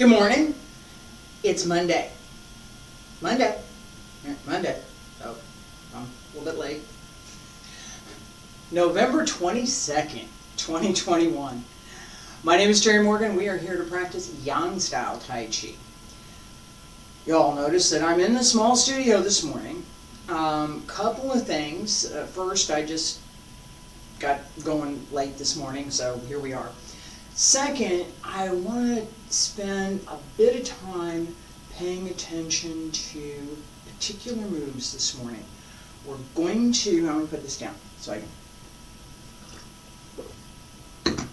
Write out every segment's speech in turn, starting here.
Good morning. It's Monday. Monday. Oh, I'm a little bit late. November 22nd, 2021. My name is Terry Morgan. We are here to practice Yang Style Taiji. You all notice that I'm in the small studio this morning. Couple of things. First, I just got going late this morning, so here we are. Second, I want to spend a bit of time paying attention to particular moves this morning. We're going to, let me put this down so I can.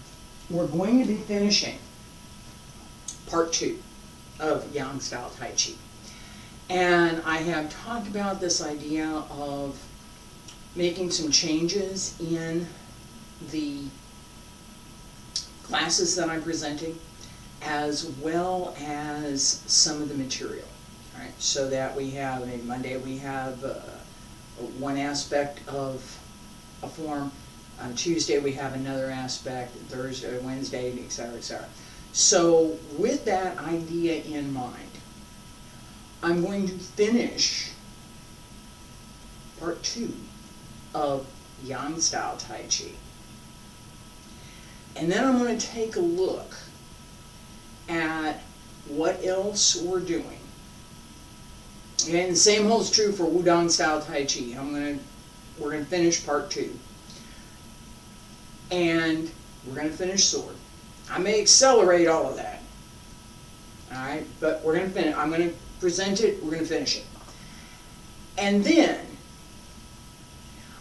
We're going to be finishing part 2 of Yang Style Taiji. And I have talked about this idea of making some changes in the classes that I'm presenting, as well as some of the material. All right, so that we have, maybe Monday we have one aspect of a form, on Tuesday we have another aspect, Thursday, Wednesday, etc., etc. So with that idea in mind, I'm going to finish part 2 of Yang Style Taiji. And then I'm going to take a look at what else we're doing. And the same holds true for Wudang Style Taiji. We're going to finish part 2. And we're going to finish sword. I may accelerate all of that. Alright, but we're going to finish. I'm going to present it, we're going to finish it. And then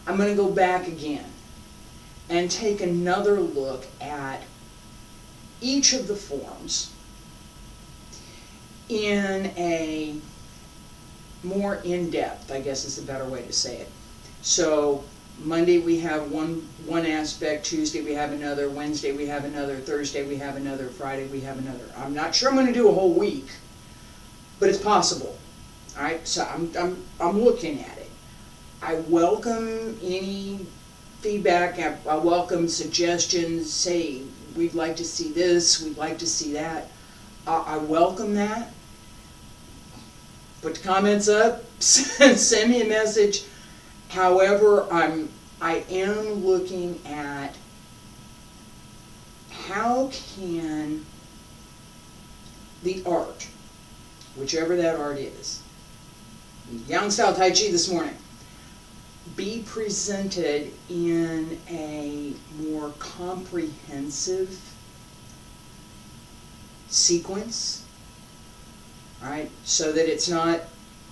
I'm going to go back again and take another look at each of the forms in a more in-depth, I guess is a better way to say it. So Monday we have one aspect, Tuesday we have another, Wednesday we have another, Thursday we have another, Friday we have another. I'm not sure I'm going to do a whole week, but it's possible. All right, so I'm looking at it. I welcome any feedback. I welcome suggestions. Say, we'd like to see this, we'd like to see that. I welcome that. Put the comments up, send me a message. However, I am looking at how can the art, whichever that art is, Yang Style Taiji this morning, be presented in a more comprehensive sequence, all right, so that it's not,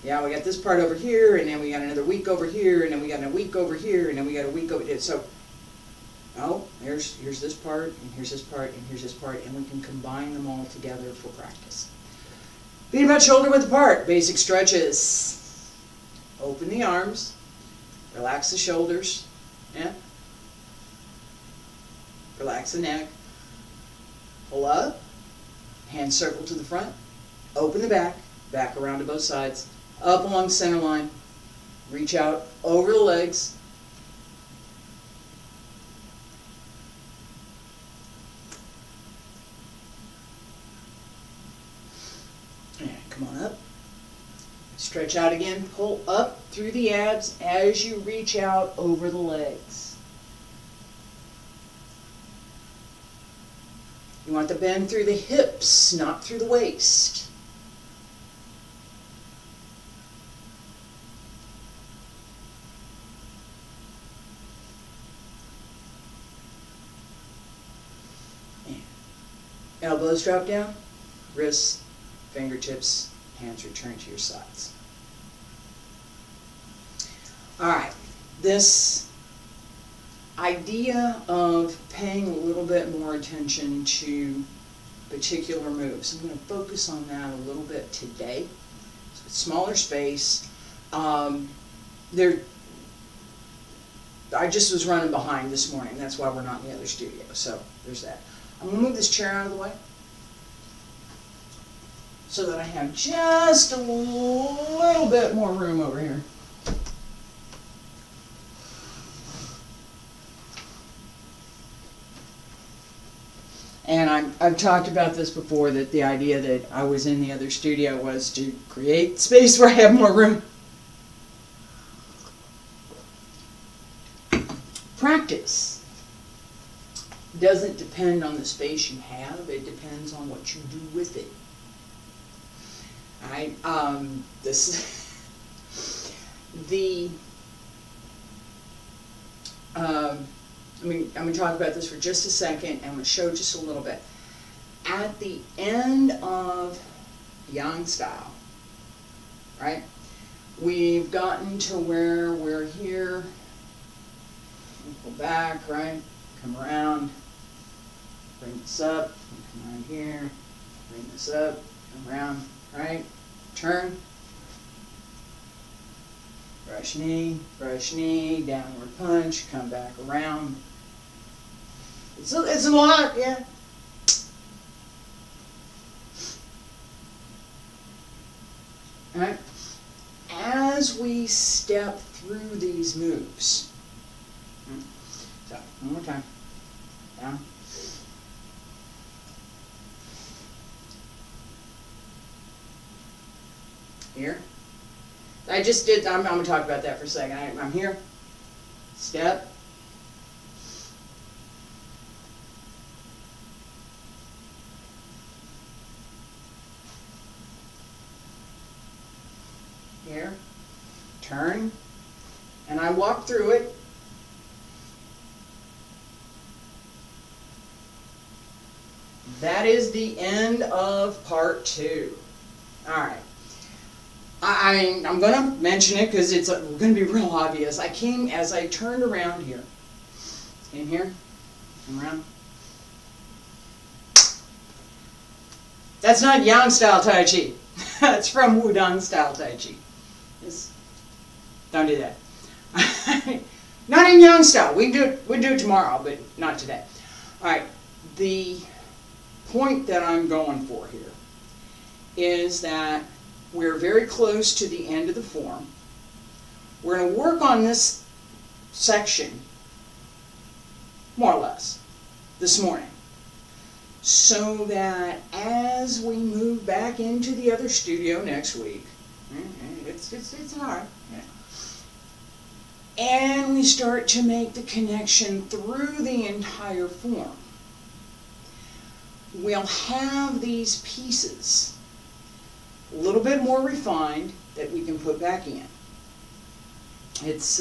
yeah, we got this part over here, and then we got another week over here, and then we got a week over here, and then we got a week over here. So, oh, here's this part, and here's this part, and here's this part, and we can combine them all together for practice. Feet about shoulder width apart, basic stretches. Open the arms. Relax the shoulders, yeah. Relax the neck. Pull up, hand circle to the front, open the back, back around to both sides, up along center line, reach out over the legs. And come on up. Stretch out again, pull up through the abs as you reach out over the legs. You want to bend through the hips, not through the waist. And elbows drop down, wrists, fingertips, hands return to your sides. All right, this idea of paying a little bit more attention to particular moves, I'm going to focus on that a little bit today. So it's smaller space. I just was running behind this morning. That's why we're not in the other studio. So there's that. I'm going to move this chair out of the way so that I have just a little bit more room over here. And I've talked about this before, that the idea that I was in the other studio was to create space where I have more room. Practice doesn't depend on the space you have, it depends on what you do with it. Alright, I'm going to talk about this for just a second, and I'm going to show just a little bit. At the end of Yang Style, right, we've gotten to where we're here. Go back, right, come around, bring this up, come around here, bring this up, come around, right, turn, brush knee, downward punch, come back around. It's a lot, yeah. All right. As we step through these moves, so one more time, down. Here. I just did, I'm going to talk about that for a second. I'm here, step, here, turn, and I walk through it. That is the end of part 2. All right. I'm going to mention it because it's going to be real obvious. As I turned around here, in here, and around. That's not Yang Style Taiji. That's from Wudang Style Taiji. Don't do that. Not in Yang Style. We do it tomorrow, but not today. All right. The point that I'm going for here is that we're very close to the end of the form. We're going to work on this section, more or less, this morning, so that as we move back into the other studio next week, it's hard, yeah, and we start to make the connection through the entire form, we'll have these pieces a little bit more refined that we can put back in. It's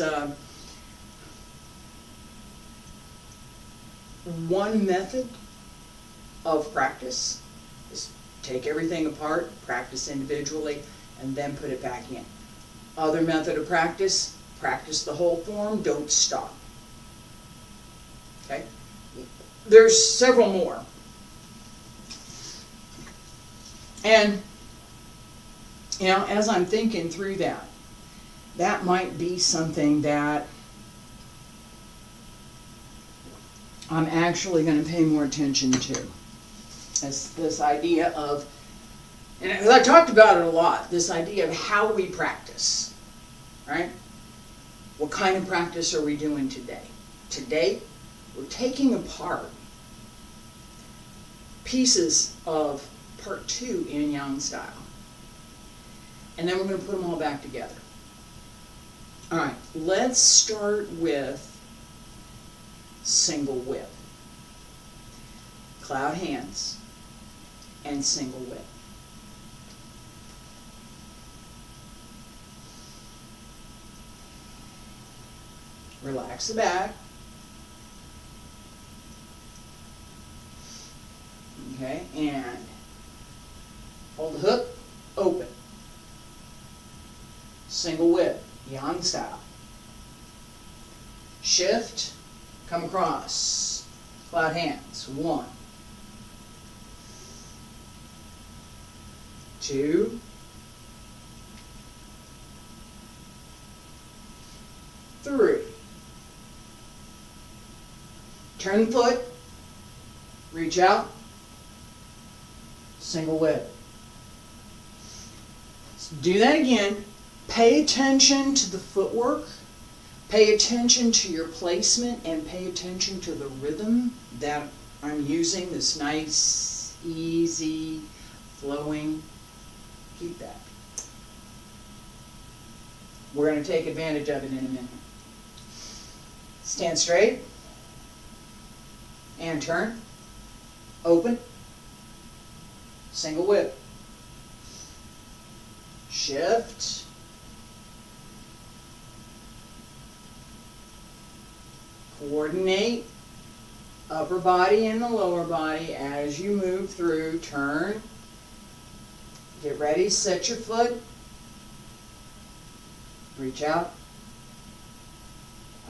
one method of practice is take everything apart, practice individually, and then put it back in. Other method of practice, practice the whole form, don't stop. Okay? There's several more. And you know, as I'm thinking through that, that might be something that I'm actually going to pay more attention to. As this idea of, and I talked about it a lot, this idea of how we practice, right? What kind of practice are we doing today? Today, we're taking apart pieces of part 2 in Yang Style. And then we're going to put them all back together. All right, let's start with single whip. Cloud hands and single whip. Relax the back. Okay, and hold the hook open. Single whip, Yang Style. Shift, come across. Cloud hands. 1, 2, 3. Turn the foot, reach out, single whip. Let's do that again. Pay attention to the footwork, pay attention to your placement, and pay attention to the rhythm that I'm using, this nice easy, flowing. Keep that. We're going to take advantage of it in a minute. Stand straight and turn. Open. Single whip. Shift. Coordinate upper body and the lower body as you move through. Turn. Get ready. Set your foot. Reach out.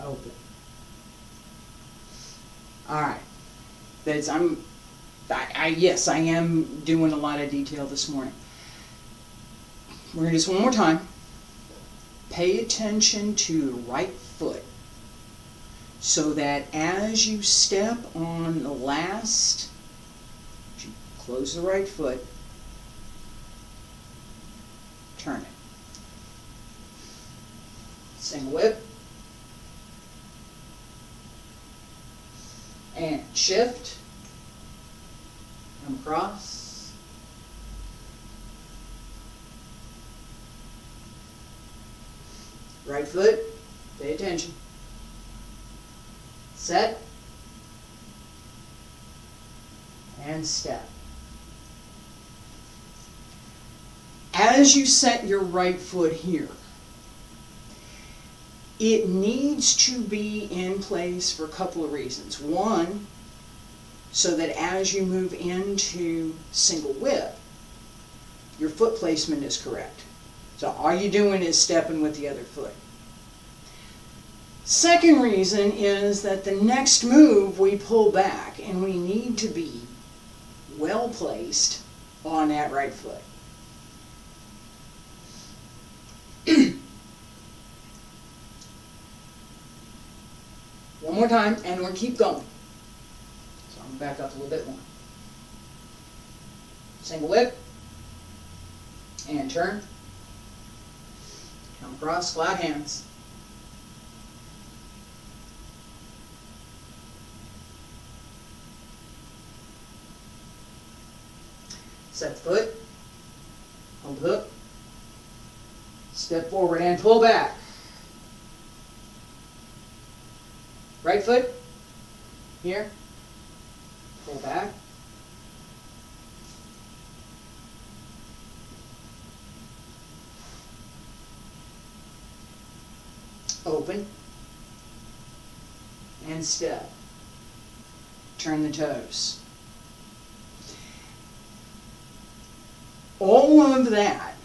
Open. All right. Yes, I am doing a lot of detail this morning. We're going to do this one more time. Pay attention to the right foot so that as you step on the last, you close the right foot, turn it. Single whip. And shift. Come across. Right foot. Pay attention. Set. And step. As you set your right foot here, it needs to be in place for a couple of reasons. One, so that as you move into single whip, your foot placement is correct. So all you're doing is stepping with the other foot. Second reason is that the next move we pull back and we need to be well placed on that right foot. One more time, and we'll keep going. So I'm going to back up a little bit more. Single whip, and turn. Come across, flat hands. Set the foot, hold the hook, step forward and pull back. Right foot, here, pull back. Open, and step. Turn the toes. All of that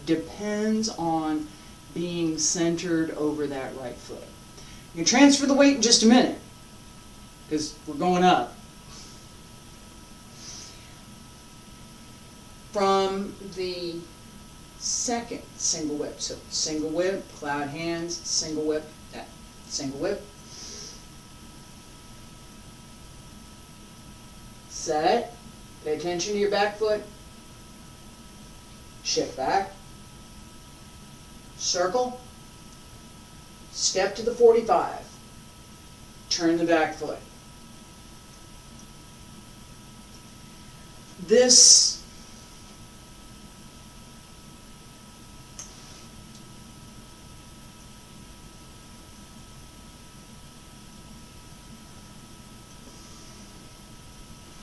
depends on being centered over that right foot. You can transfer the weight in just a minute, because we're going up. From the second single whip, so single whip, cloud hands, single whip, that, single whip. Set, pay attention to your back foot, shift back, circle, step to the 45, turn the back foot. This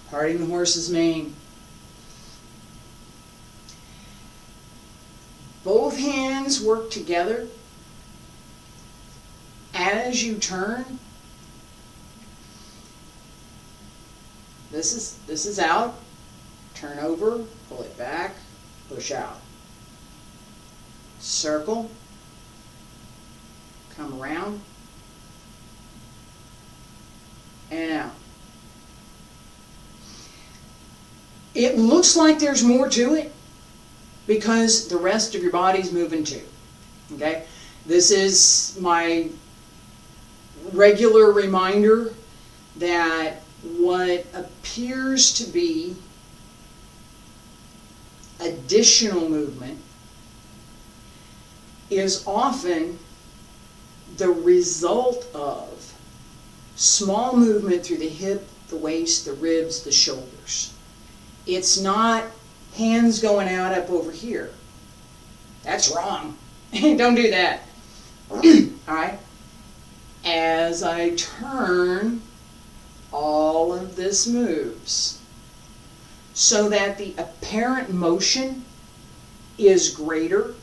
parting the horse's mane. Both hands work together. As you turn, this is out, turn over, pull it back, push out. Circle, come around, and out. It looks like there's more to it because the rest of your body's moving too. Okay? This is my regular reminder that what appears to be additional movement is often the result of small movement through the hip, the waist, the ribs, the shoulders. It's not hands going out up over here. That's wrong. Don't do that. Alright? As I turn, all of this moves so that the apparent motion is greater.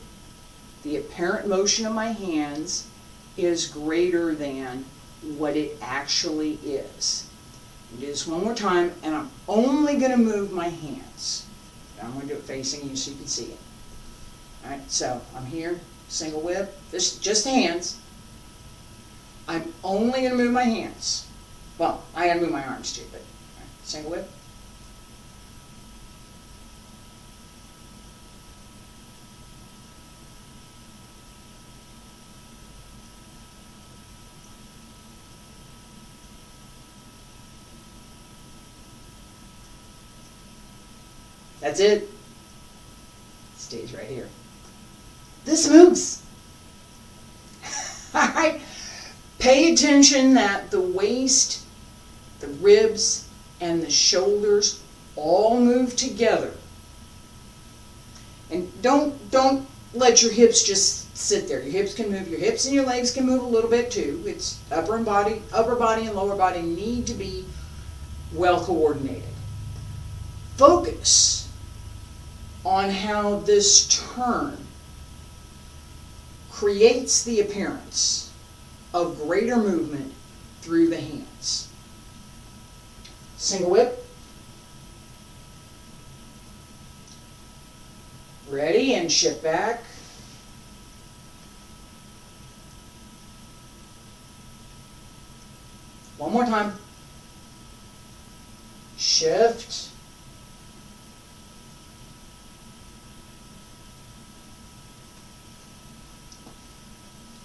The apparent motion of my hands is greater than what it actually is. Do this one more time, and I'm only going to move my hands. I'm going to do it facing you so you can see it. Alright, so I'm here, single whip, this just the hands. I'm only going to move my hands. Well, I got to move my arms too, but right, single whip. That's it. Stays right here. This moves. Alright? Pay attention that the waist, the ribs, and the shoulders all move together. And don't let your hips just sit there. Your hips can move. Your hips and your legs can move a little bit too. It's upper body and lower body need to be well coordinated. Focus on how this turn creates the appearance of greater movement through the hands. Single whip. Ready, and shift back. One more time. Shift.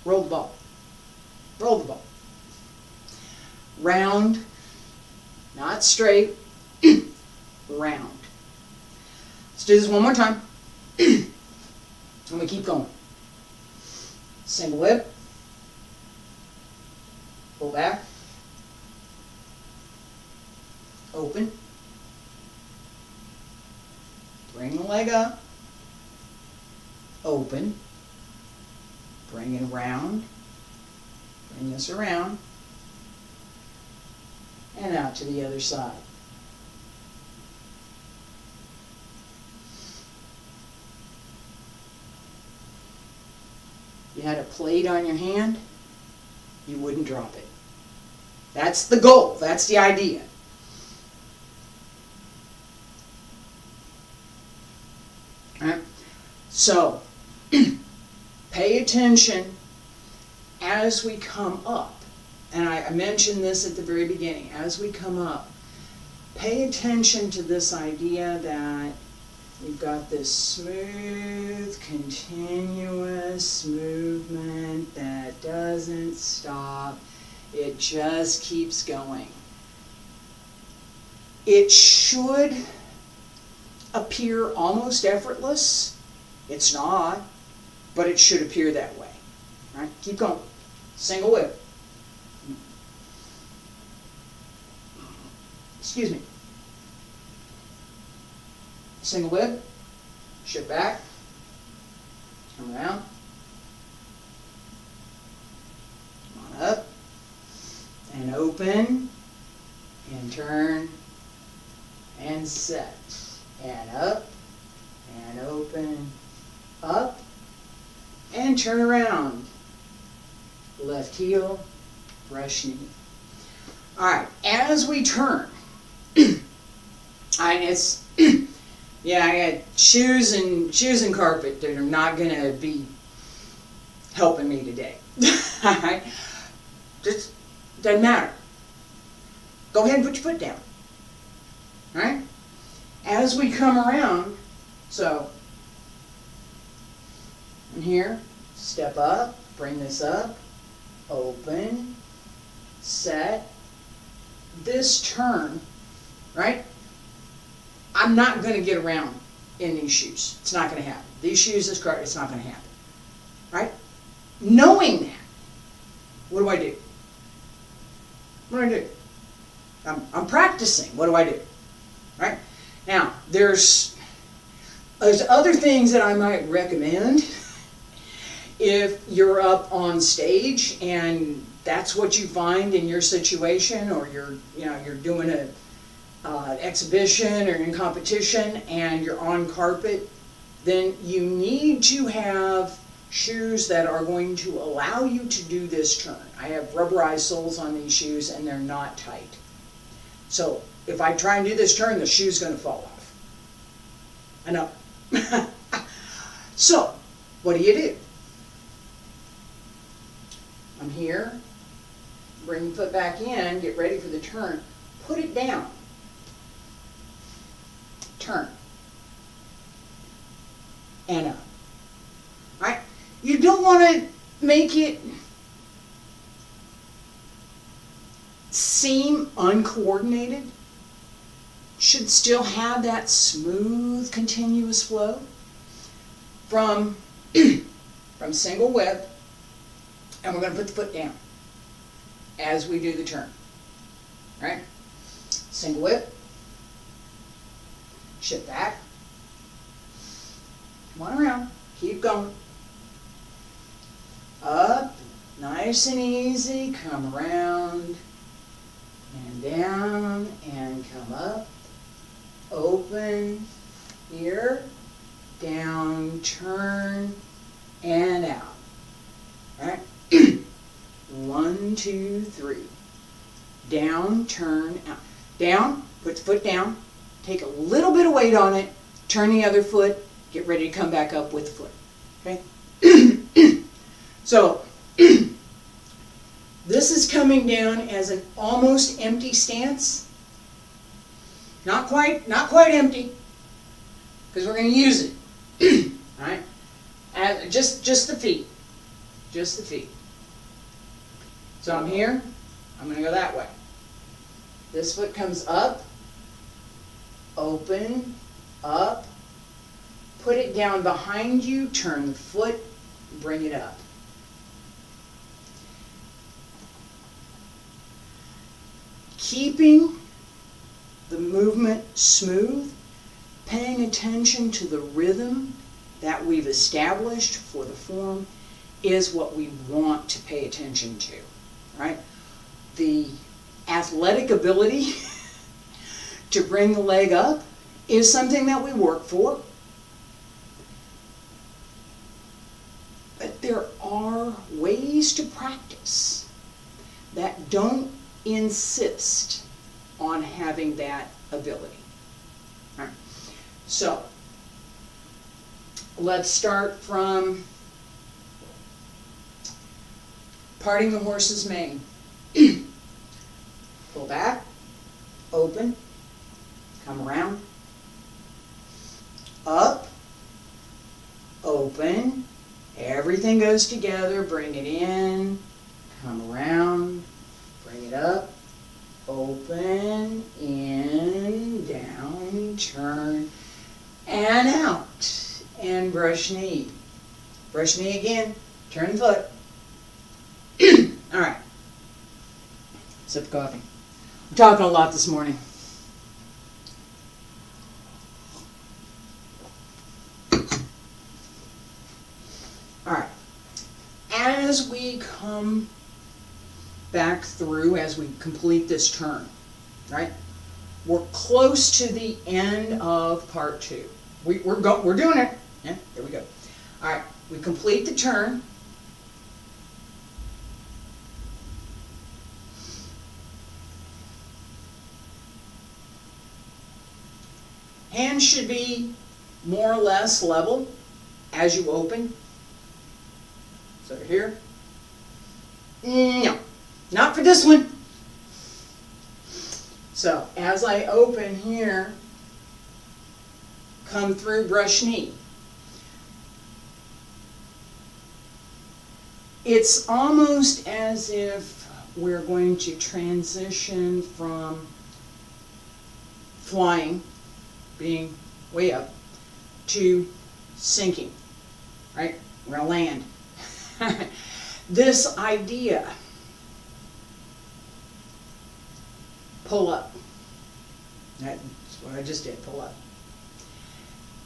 Roll the ball. Roll the ball. Round, not straight, round. Let's do this one more time. And we keep going. Single whip. Pull back. Open. Bring the leg up. Open. Bring it around. Bring this around. And out to the other side. You had a plate on your hand, you wouldn't drop it. That's the goal. That's the idea. All right? So, pay attention as we come up. And I mentioned this at the very beginning. As we come up, pay attention to this idea that we've got this smooth, continuous movement that doesn't stop. It just keeps going. It should appear almost effortless. It's not, but it should appear that way. All right, keep going. Single whip. Excuse me. Single whip. Shift back. Come around. Come on up. And open. And turn. And set. And up. And open. Up. And turn around. Left heel. Brush knee. Alright, as we turn, it's yeah, I got shoes and carpet that are not gonna be helping me today. Alright? Just doesn't matter. Go ahead and put your foot down. Alright? As we come around, so in here, step up, bring this up, open, set. This turn, right? I'm not going to get around in these shoes. It's not going to happen. These shoes, this cart, it's not going to happen. Right? Knowing that, what do I do? What do I do? I'm practicing. What do I do? Right? Now, there's other things that I might recommend if you're up on stage and that's what you find in your situation, or you're doing a exhibition or in competition and you're on carpet, then you need to have shoes that are going to allow you to do this turn. I have rubberized soles on these shoes and they're not tight. So if I try and do this turn, the shoe's going to fall off. I know. So what do? I'm here, bring the foot back in, get ready for the turn, put it down, turn, and up. Right? You don't want to make it seem uncoordinated. Should still have that smooth, continuous flow from single whip, and we're going to put the foot down as we do the turn. Right? Single whip, shift back, come on around, keep going, up, nice and easy, come around, and down, and come up, open, here, down, turn, and out. Right? 1, 2, 3. Down, turn, out. Down, put the foot down, take a little bit of weight on it, turn the other foot, get ready to come back up with the foot. Okay? So, this is coming down as an almost empty stance. Not quite empty, because we're going to use it. All right? Just the feet. Just the feet. So I'm here. I'm going to go that way. This foot comes up, open, up, put it down behind you, turn the foot, bring it up. Keeping the movement smooth, paying attention to the rhythm that we've established for the form is what we want to pay attention to, right? The athletic ability to bring the leg up is something that we work for, but there are ways to practice that don't insist on having that ability. All right. So let's start from parting the horse's mane. Pull back, open, come around, up, open, everything goes together, bring it in, come around, bring it up, open, in, down, turn, and out, and brush knee. Brush knee again, turn the foot. All right. Sip of coffee. I'm talking a lot this morning. All right. As we come back through, as we complete this turn, right? We're close to the end of part 2. We're doing it. Yeah, there we go. All right. We complete the turn. Hands should be more or less level as you open. So here. No, not for this one. So as I open here, come through, brush knee. It's almost as if we're going to transition from flying, being way up, to sinking, right? We're going to land. This idea, pull up. That's what I just did, pull up.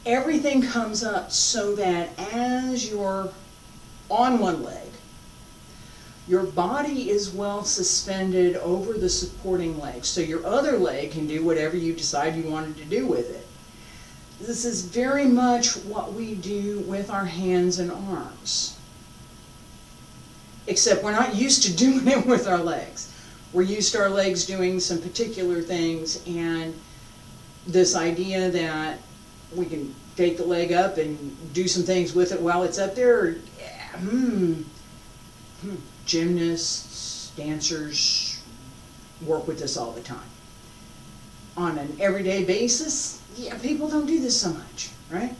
Everything comes up so that as you're on one leg, your body is well suspended over the supporting leg, so your other leg can do whatever you decide you wanted to do with it. This is very much what we do with our hands and arms. Except we're not used to doing it with our legs. We're used to our legs doing some particular things, and this idea that we can take the leg up and do some things with it while it's up there, gymnasts, dancers work with this all the time. On an everyday basis, yeah, people don't do this so much, right?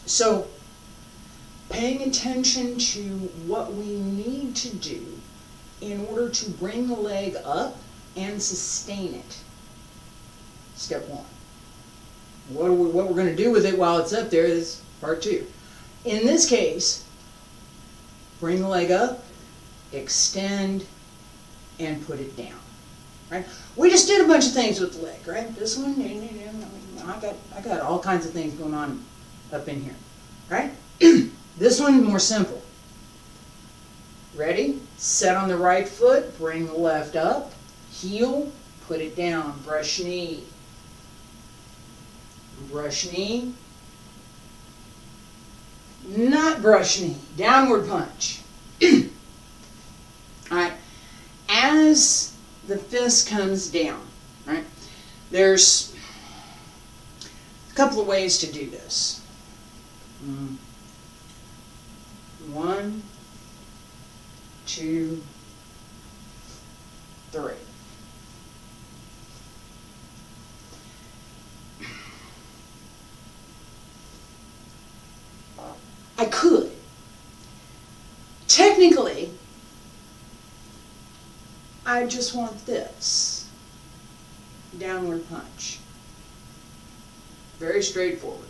So, paying attention to what we need to do in order to bring the leg up and sustain it. Step one. What we're going to do with it while it's up there is part two. In this case, bring the leg up, extend, and put it down. Right? We just did a bunch of things with the leg, right? This one, I got all kinds of things going on up in here, right? This one, more simple. Ready? Set on the right foot, bring the left up, heel, put it down, brush knee. Brush knee. Not brush knee, downward punch. Alright, as the fist comes down, right, there's a couple of ways to do this. 1, 2, 3. I could. Technically, I just want this. Downward punch. Very straightforward.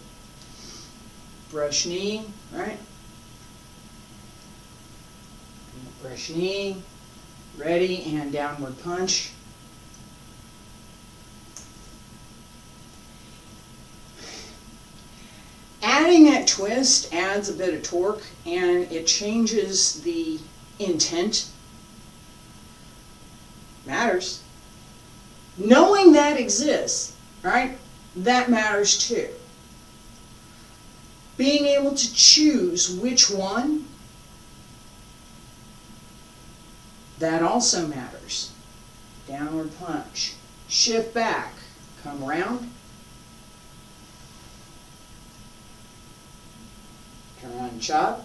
Brush knee, right? Brush knee, ready, and downward punch. Adding that twist adds a bit of torque, and it changes the intent. Matters. Knowing that exists, right? That matters too. Being able to choose which one, that also matters. Downward punch. Shift back. Come around. Turn around and chop.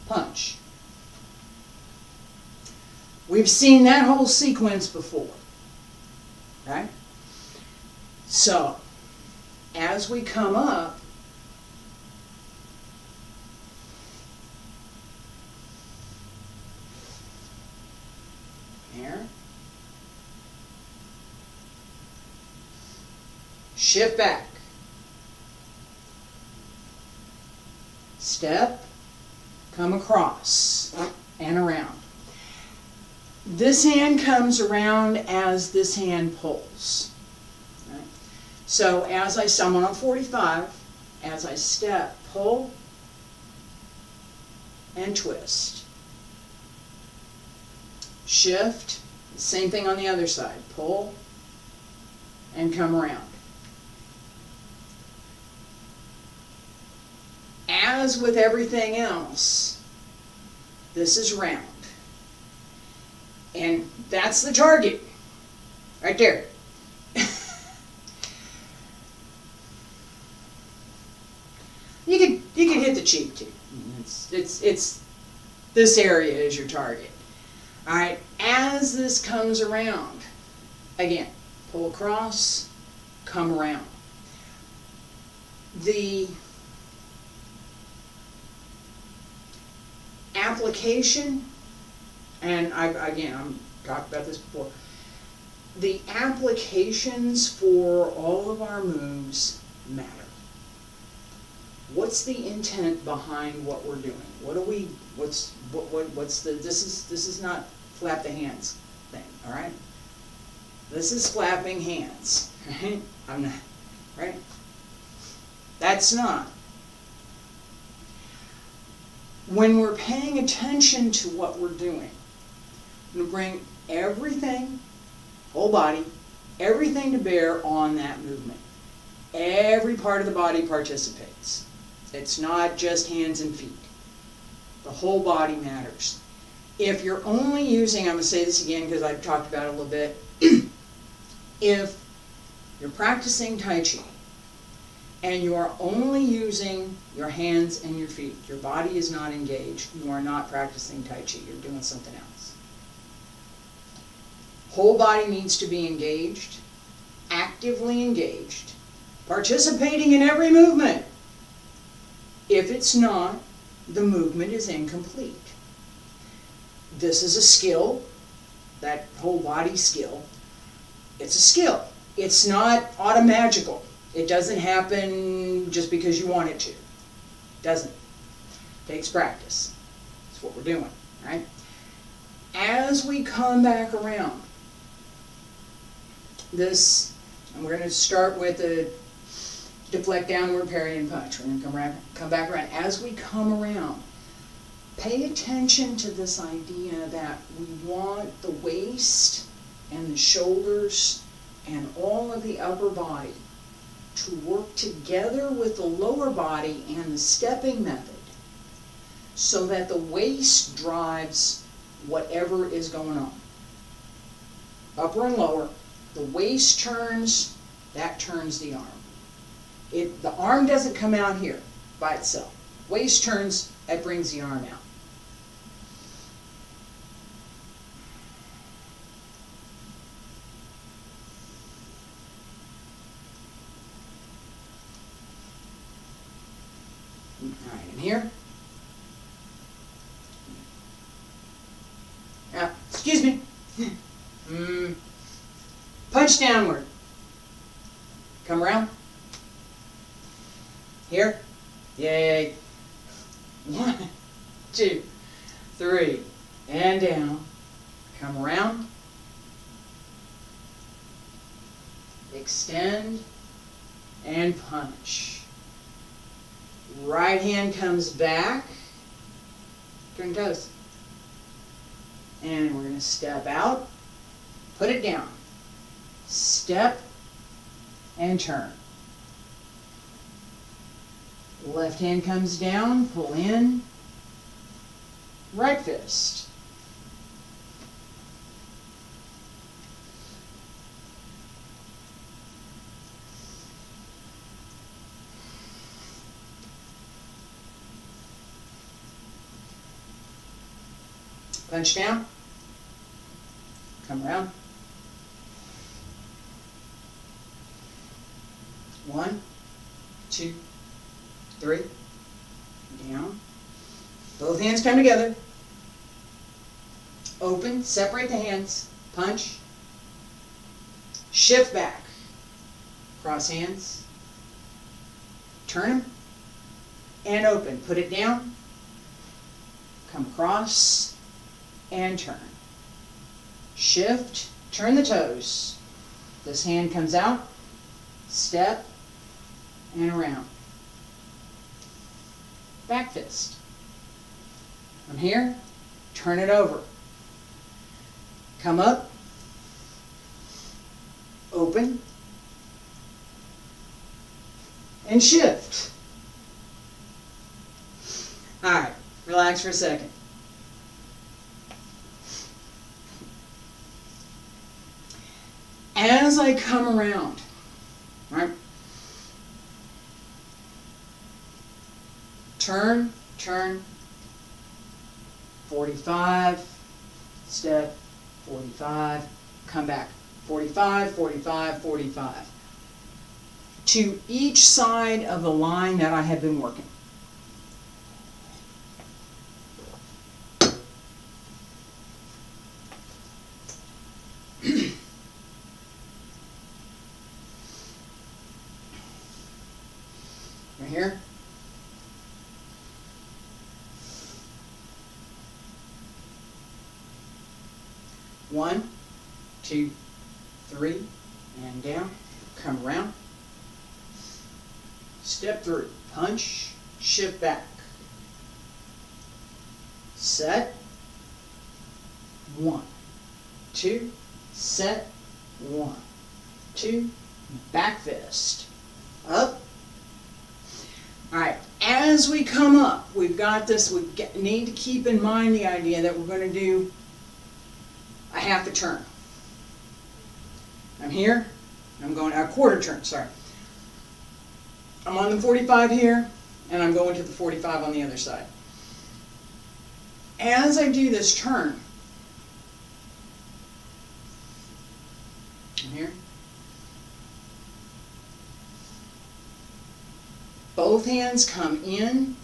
Punch. We've seen that whole sequence before, right? So, as we come up, here, shift back, step, come across and around. This hand comes around as this hand pulls. Right? So as I'm on 45, as I step, pull and twist. Shift, same thing on the other side, pull and come around. As with everything else, this is round. And that's the target, right there. You could hit the cheek too. It's this area is your target. All right. As this comes around, again, pull across, come around. The application. And I've talked about this before. The applications for all of our moves matter. What's the intent behind what we're doing? This is not flap the hands thing, all right? This is flapping hands, right? I'm not, right? That's not. When we're paying attention to what we're doing, I'm going to bring everything, whole body, everything to bear on that movement. Every part of the body participates. It's not just hands and feet. The whole body matters. If you're only using, I'm going to say this again because I've talked about it a little bit. If you're practicing Tai Chi and you are only using your hands and your feet, your body is not engaged, you are not practicing Tai Chi, you're doing something else. Whole body needs to be engaged, actively engaged, participating in every movement. If it's not, the movement is incomplete. This is a skill, that whole body skill. It's a skill. It's not automagical. It doesn't happen just because you want it to. It doesn't. It takes practice. That's what we're doing, right? As we come back around, this, and we're going to start with a deflect, downward, parry, and punch. We're going to come back around. As we come around, pay attention to this idea that we want the waist and the shoulders and all of the upper body to work together with the lower body and the stepping method so that the waist drives whatever is going on. Upper and lower, the waist turns, that turns the arm. The arm doesn't come out here by itself. Waist turns, that brings the arm out. All right, and here. Excuse me. Punch downward. Come around. Here. Yay. 1, 2, 3. And down. Come around. Extend. And punch. Right hand comes back. Turn toes. And we're going to step out. Put it down. Step and turn. Left hand comes down, pull in, right fist. Punch down, come around. 1, 2, 3, down. Both hands come together. Open, separate the hands, punch. Shift back. Cross hands. Turn them. And open. Put it down. Come across and turn. Shift, turn the toes. This hand comes out. Step and around. Back fist. From here, turn it over. Come up, open, and shift. All right, relax for a second. As I come around, right? Turn, 45, step, 45, come back, 45, 45, 45. To each side of the line that I have been working. Right here. 1, 2, 3, and down. Come around. Step through. Punch, shift back. Set. 1, 2, set. 1, 2, back fist. Up. Alright, as we come up, we've got this, need to keep in mind the idea that we're going to do a half a turn. I'm here, I'm going a quarter turn, sorry. I'm on the 45 here, and I'm going to the 45 on the other side. As I do this turn, I'm here, both hands come in,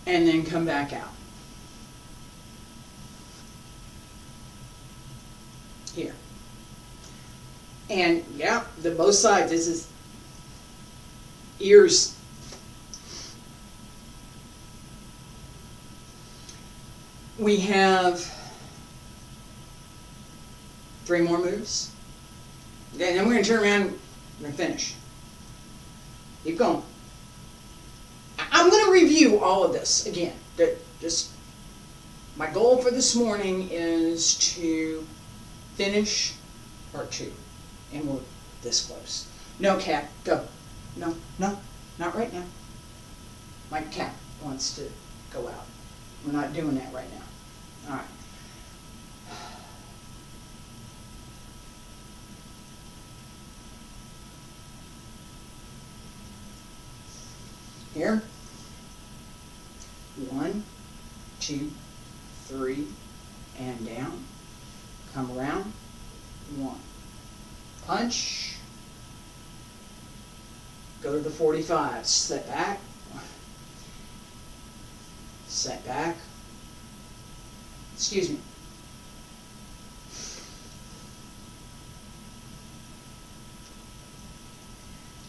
and then come back out. Here. And yeah, both sides, this is ears. We have 3 more moves. Okay, then we're going to turn around and we're going to finish. Keep going. I'm going to review all of this again. Just my goal for this morning is to finish part 2. And we're this close. No, cat, go. No, no, not right now. My cat wants to go out. We're not doing that right now. All right. Here. 1, 2, 3, and down. Come around. 1. Punch. Go to the 45. Set back. Set back. Excuse me.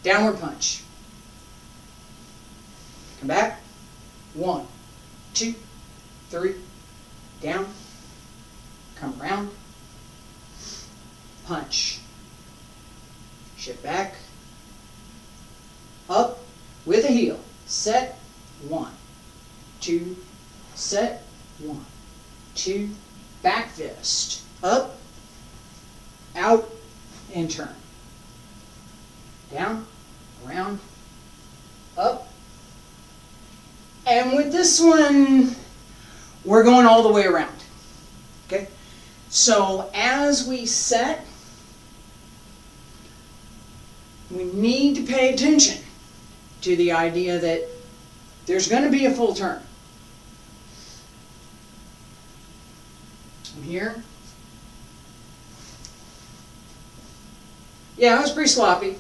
Downward punch. Come back. 1, 2, 3. Down. Come around. Punch. Shift back. Up with a heel. Set. 1, 2. Set. 1, 2. Back fist. Up. Out. And turn. Down. Around. Up. And with this one, we're going all the way around. Okay? So as we set, we need to pay attention to the idea that there's going to be a full turn. I'm here. Yeah, it was pretty sloppy.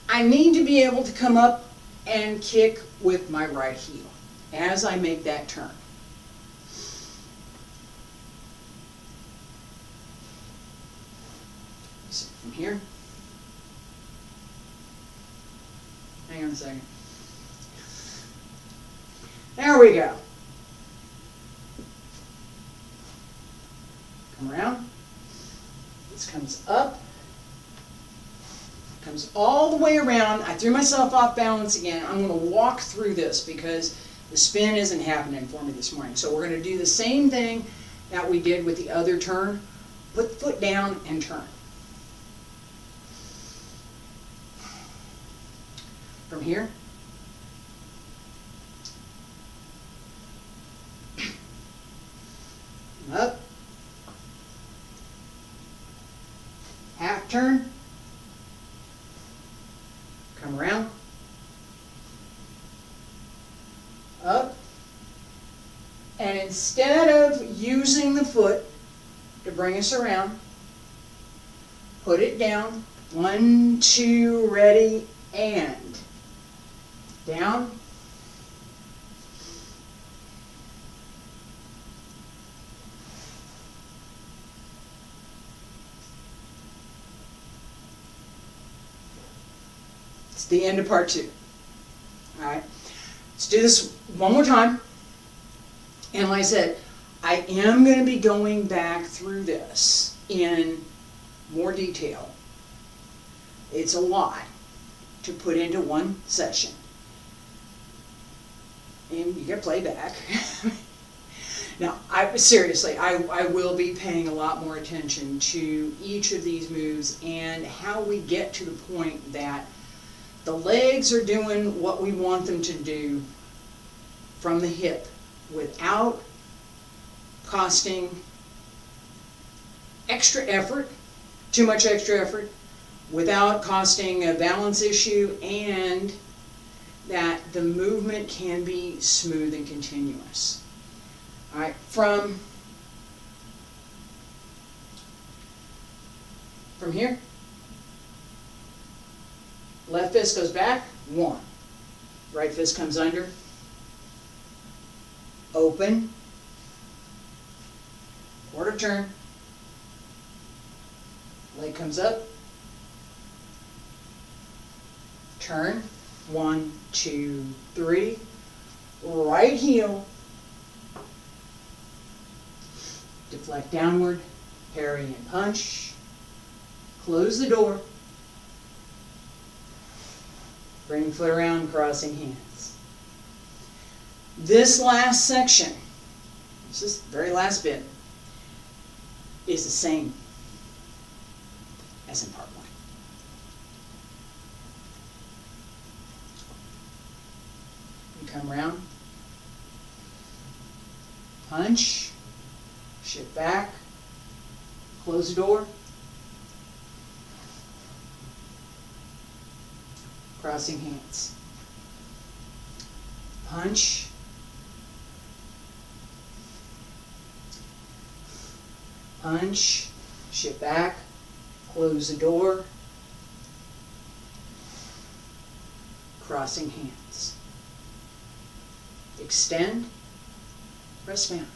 I need to be able to come up and kick with my right heel as I make that turn. So from here. Hang on a second. There we go. Come around. This comes up. Comes all the way around. I threw myself off balance again. I'm going to walk through this because the spin isn't happening for me this morning. So we're going to do the same thing that we did with the other turn. Put the foot down and turn. From here. Up. Half turn. Come around. Up. And instead of using the foot to bring us around, put it down. 1, 2, ready, and down. It's the end of part 2. All right. Let's do this one more time. And like I said, I am going to be going back through this in more detail. It's a lot to put into one session. And you get playback. Now, seriously, I will be paying a lot more attention to each of these moves and how we get to the point that the legs are doing what we want them to do from the hip without costing extra effort, too much extra effort, without costing a balance issue, and that the movement can be smooth and continuous. All right, from here, left fist goes back, 1. Right fist comes under, open, quarter turn, leg comes up, turn, 1, 2, 3, right heel, deflect downward, parry and punch, close the door, bring foot around, crossing hands. This last section, this is the very last bit, is the same as in part 1. You come around, punch, shift back, close the door, crossing hands, punch, punch, shift back, close the door, crossing hands, extend, press down.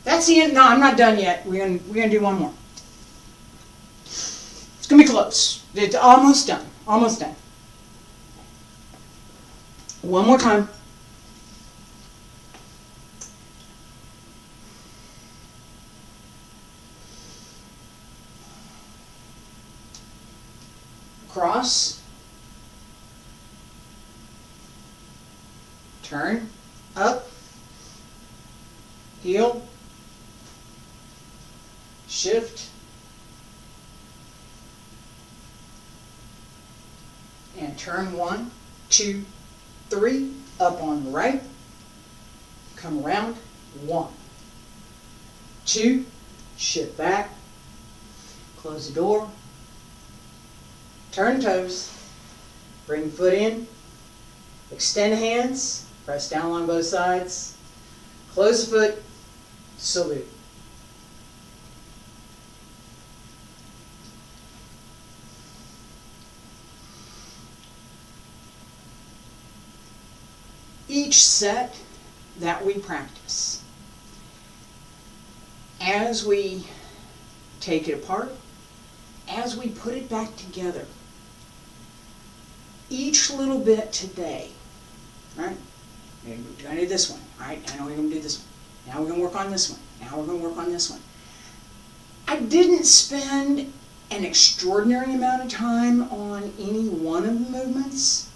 That's the end. No, I'm not done yet. We're gonna do one more. It's gonna be close. It's almost done. Almost done. One more time. Cross. Turn. Up. Heel. Shift. And turn 1, 2, 3, up on the right. Come around, 1, 2, shift back, close the door, turn toes, bring foot in, extend hands, press down along both sides, close the foot, salute. Each set that we practice, as we take it apart, as we put it back together, each little bit today, right? Maybe we're going to do this one. All right, I know we're going to do this one. Now we're going to work on this one. Now we're going to work on this one. I didn't spend an extraordinary amount of time on any one of the movements,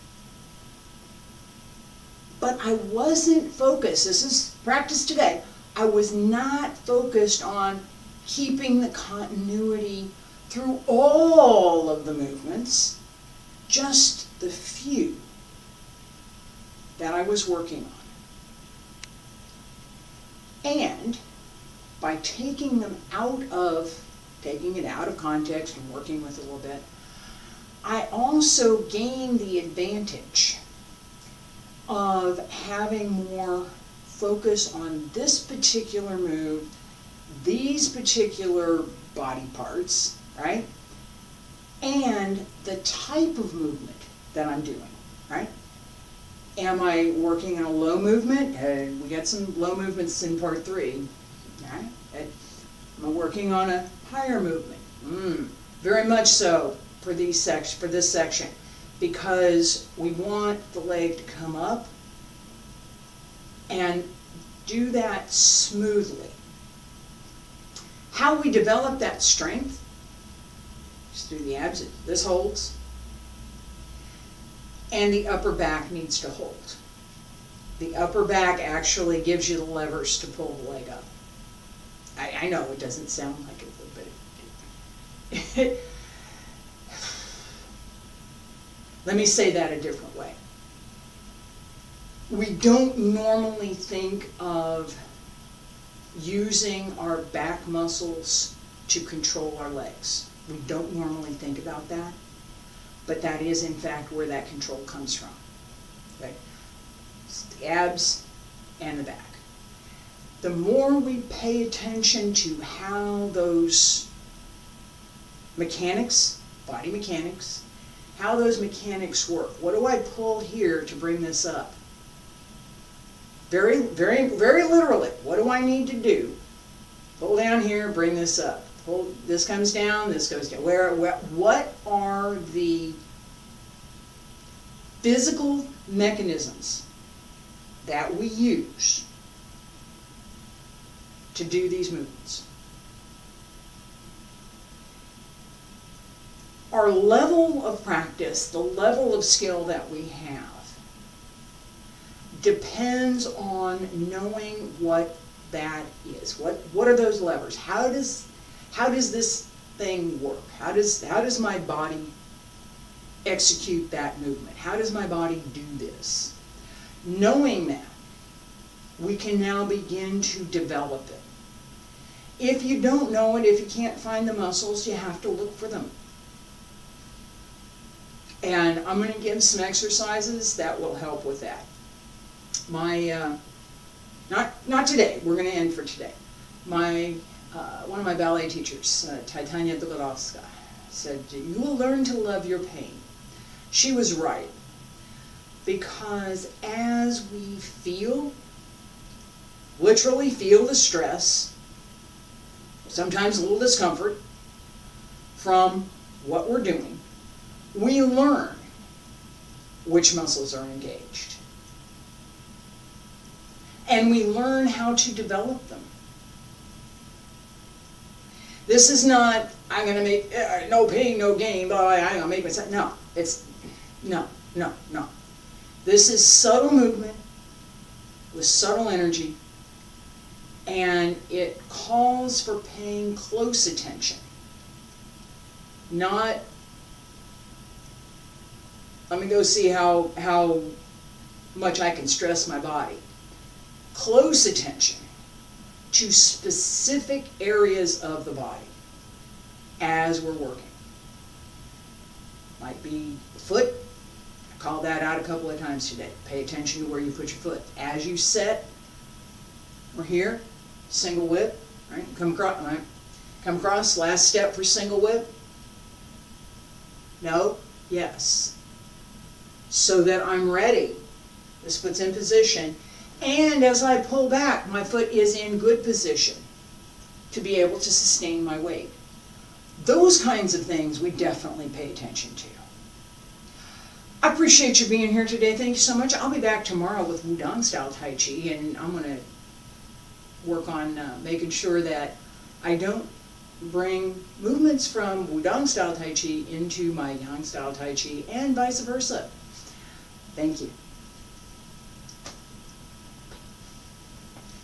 but I wasn't focused. This is practice today. I was not focused on keeping the continuity through all of the movements, just the few that I was working on. And by taking it out of context and working with it a little bit, I also gained the advantage of having more focus on this particular move, these particular body parts, right? And the type of movement that I'm doing, right? Am I working on a low movement? We got some low movements in part 3, right? Am I working on a higher movement? Very much so for this section, because we want the leg to come up and do that smoothly. How we develop that strength is through the abs. This holds, and the upper back needs to hold. The upper back actually gives you the levers to pull the leg up. I know it doesn't sound like it, but let me say that a different way. We don't normally think of using our back muscles to control our legs. We don't normally think about that, but that is in fact where that control comes from. Okay? It's the abs and the back. The more we pay attention to how those mechanics, body mechanics, how those mechanics work. What do I pull here to bring this up? Very, very, very literally, what do I need to do? Pull down here, bring this up. Pull, this comes down, this goes down. What are the physical mechanisms that we use to do these movements? Our level of practice, the level of skill that we have, depends on knowing what that is. What are those levers? How does this thing work? How does my body execute that movement? How does my body do this? Knowing that, we can now begin to develop it. If you don't know it, if you can't find the muscles, you have to look for them. And I'm going to give some exercises that will help with that. My, not today, we're going to end for today. One of my ballet teachers, Titania Dubrovska, said, "You will learn to love your pain." She was right. Because as we literally feel the stress, sometimes a little discomfort from what we're doing, we learn which muscles are engaged. And we learn how to develop them. This is not, I'm going to make, no pain, no gain, blah, I'm going to make myself, no. No. This is subtle movement with subtle energy, and it calls for paying close attention. Not, let me go see how much I can stress my body. Close attention to specific areas of the body as we're working. Might be the foot. I called that out a couple of times today. Pay attention to where you put your foot. As you set, we're here, single whip, right? Come across, last step for single whip. No, yes. So that I'm ready. This foot's in position. And as I pull back, my foot is in good position to be able to sustain my weight. Those kinds of things we definitely pay attention to. I appreciate you being here today. Thank you so much. I'll be back tomorrow with Yang Style Taiji, and I'm going to work on making sure that I don't bring movements from Yang Style Taiji into my Yang Style Taiji and vice versa. Thank you.